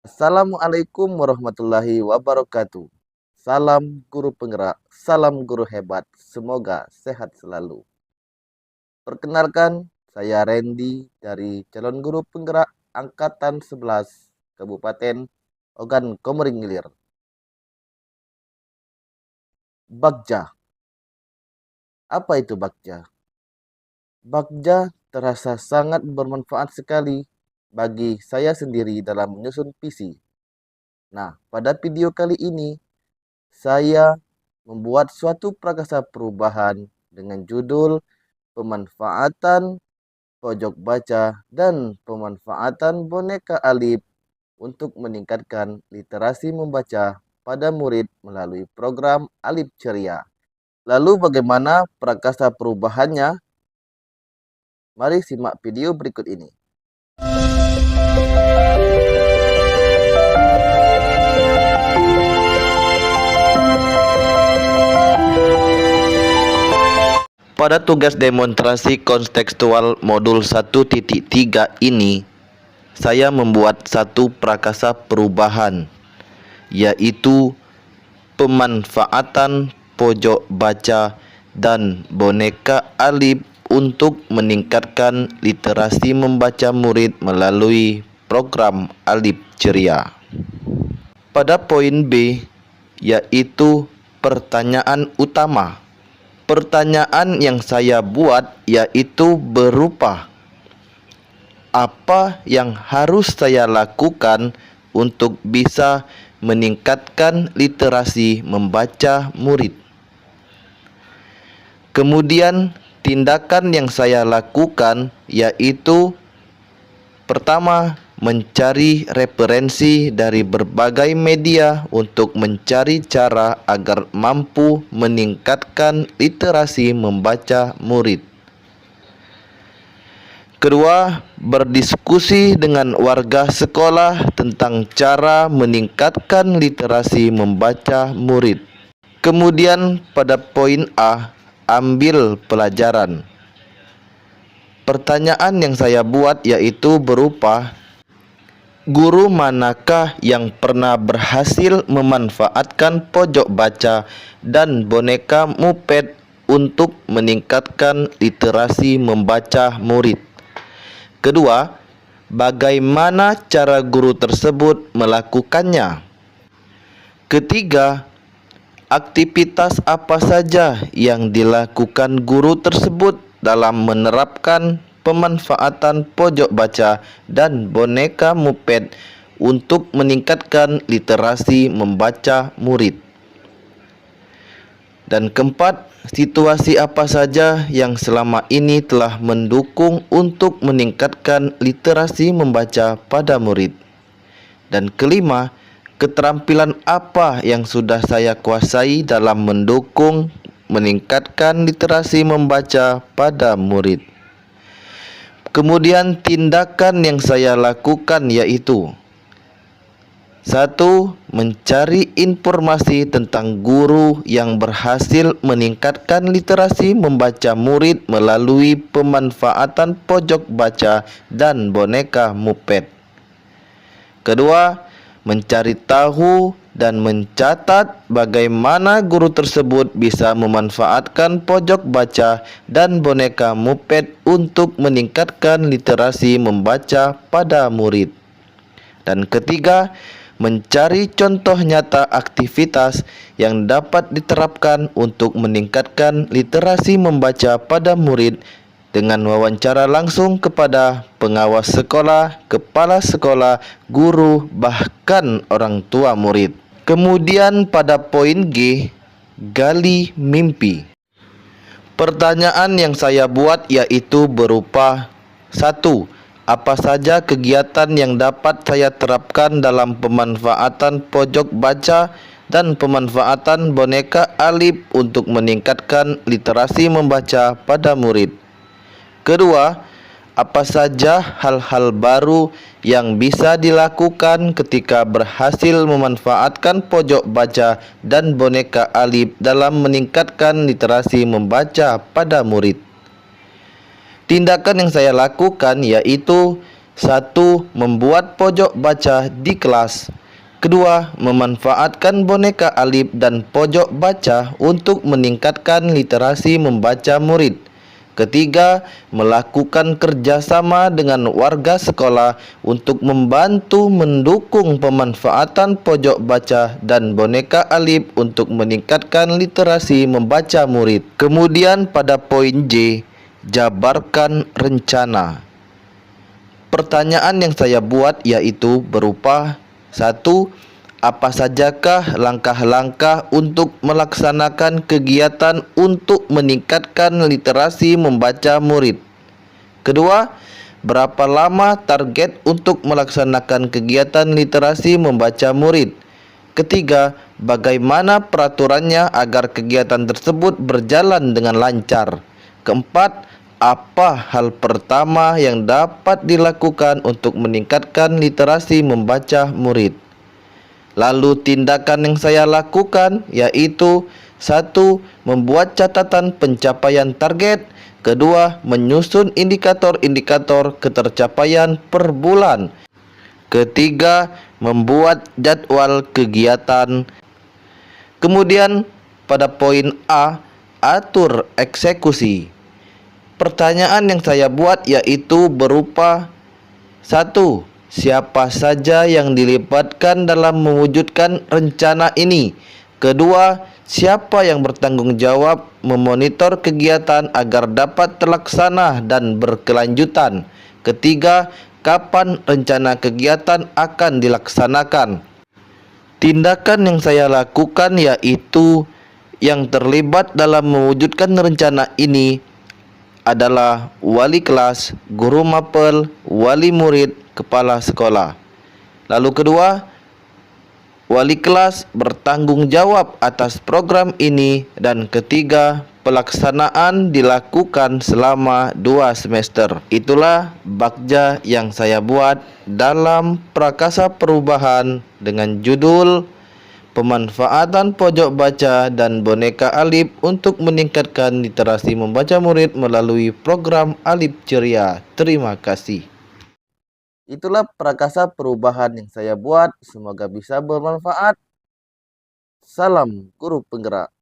Assalamualaikum warahmatullahi wabarakatuh. Salam guru penggerak, salam guru hebat, semoga sehat selalu. Perkenalkan, saya Randy dari calon guru penggerak Angkatan 11 Kabupaten Ogan Komering Ilir. Bagja. Apa itu Bagja? Bagja terasa sangat bermanfaat sekali bagi saya sendiri dalam menyusun visi. Nah, pada video kali ini saya membuat suatu prakasa perubahan dengan judul pemanfaatan pojok baca dan pemanfaatan boneka alif untuk meningkatkan literasi membaca pada murid melalui program Alif Ceria. Lalu bagaimana prakasa perubahannya? Mari simak video berikut ini. Pada tugas demonstrasi kontekstual modul 1.3 ini, saya membuat satu prakasa perubahan, yaitu pemanfaatan pojok baca dan boneka alif untuk meningkatkan literasi membaca murid melalui program Alif Ceria. Pada poin B, yaitu pertanyaan utama. Pertanyaan yang saya buat yaitu berupa, apa yang harus saya lakukan untuk bisa meningkatkan literasi membaca murid? Kemudian tindakan yang saya lakukan yaitu pertama, mencari referensi dari berbagai media untuk mencari cara agar mampu meningkatkan literasi membaca murid. Kedua, berdiskusi dengan warga sekolah tentang cara meningkatkan literasi membaca murid. Kemudian pada poin A, ambil pelajaran. Pertanyaan yang saya buat yaitu berupa, guru manakah yang pernah berhasil memanfaatkan pojok baca dan boneka muped untuk meningkatkan literasi membaca murid? Kedua, bagaimana cara guru tersebut melakukannya? Ketiga, aktivitas apa saja yang dilakukan guru tersebut dalam menerapkan pemanfaatan pojok baca dan boneka muped untuk meningkatkan literasi membaca murid. Dan keempat, situasi apa saja yang selama ini telah mendukung untuk meningkatkan literasi membaca pada murid. Dan kelima, keterampilan apa yang sudah saya kuasai dalam mendukung meningkatkan literasi membaca pada murid. Kemudian tindakan yang saya lakukan yaitu 1. Mencari informasi tentang guru yang berhasil meningkatkan literasi membaca murid melalui pemanfaatan pojok baca dan boneka muped. Kedua, mencari tahu dan mencatat bagaimana guru tersebut bisa memanfaatkan pojok baca dan boneka muped untuk meningkatkan literasi membaca pada murid. Dan ketiga, mencari contoh nyata aktivitas yang dapat diterapkan untuk meningkatkan literasi membaca pada murid dengan wawancara langsung kepada pengawas sekolah, kepala sekolah, guru, bahkan orang tua murid. Kemudian pada poin G, gali mimpi. Pertanyaan yang saya buat yaitu berupa 1. Apa saja kegiatan yang dapat saya terapkan dalam pemanfaatan pojok baca dan pemanfaatan boneka alif untuk meningkatkan literasi membaca pada murid? Kedua, apa saja hal-hal baru yang bisa dilakukan ketika berhasil memanfaatkan pojok baca dan boneka alif dalam meningkatkan literasi membaca pada murid? Tindakan yang saya lakukan yaitu 1. Membuat pojok baca di kelas. Kedua, memanfaatkan boneka alif dan pojok baca untuk meningkatkan literasi membaca murid. Ketiga, melakukan kerjasama dengan warga sekolah untuk membantu mendukung pemanfaatan pojok baca dan boneka alif untuk meningkatkan literasi membaca murid. Kemudian pada poin J, jabarkan rencana. Pertanyaan yang saya buat yaitu berupa 1. Apa sajakah langkah-langkah untuk melaksanakan kegiatan untuk meningkatkan literasi membaca murid? Kedua, berapa lama target untuk melaksanakan kegiatan literasi membaca murid? Ketiga, bagaimana peraturannya agar kegiatan tersebut berjalan dengan lancar? Keempat, apa hal pertama yang dapat dilakukan untuk meningkatkan literasi membaca murid? Lalu tindakan yang saya lakukan yaitu 1. Membuat catatan pencapaian target. Kedua, menyusun indikator-indikator ketercapaian per bulan. Ketiga, membuat jadwal kegiatan. Kemudian pada poin A, atur eksekusi. Pertanyaan yang saya buat yaitu berupa 1. Siapa saja yang dilibatkan dalam mewujudkan rencana ini? Kedua, siapa yang bertanggung jawab memonitor kegiatan agar dapat terlaksana dan berkelanjutan? Ketiga, kapan rencana kegiatan akan dilaksanakan? Tindakan yang saya lakukan yaitu yang terlibat dalam mewujudkan rencana ini adalah wali kelas, guru mapel, wali murid, kepala sekolah. Lalu kedua, wali kelas bertanggung jawab atas program ini. Dan ketiga, pelaksanaan dilakukan selama 2 semester. Itulah bakja yang saya buat dalam Prakasa Perubahan dengan judul Pemanfaatan pojok baca dan boneka alif untuk meningkatkan literasi membaca murid melalui program Alif Ceria. Terima kasih. Itulah Prakasa Perubahan yang saya buat. Semoga bisa bermanfaat. Salam guru penggerak.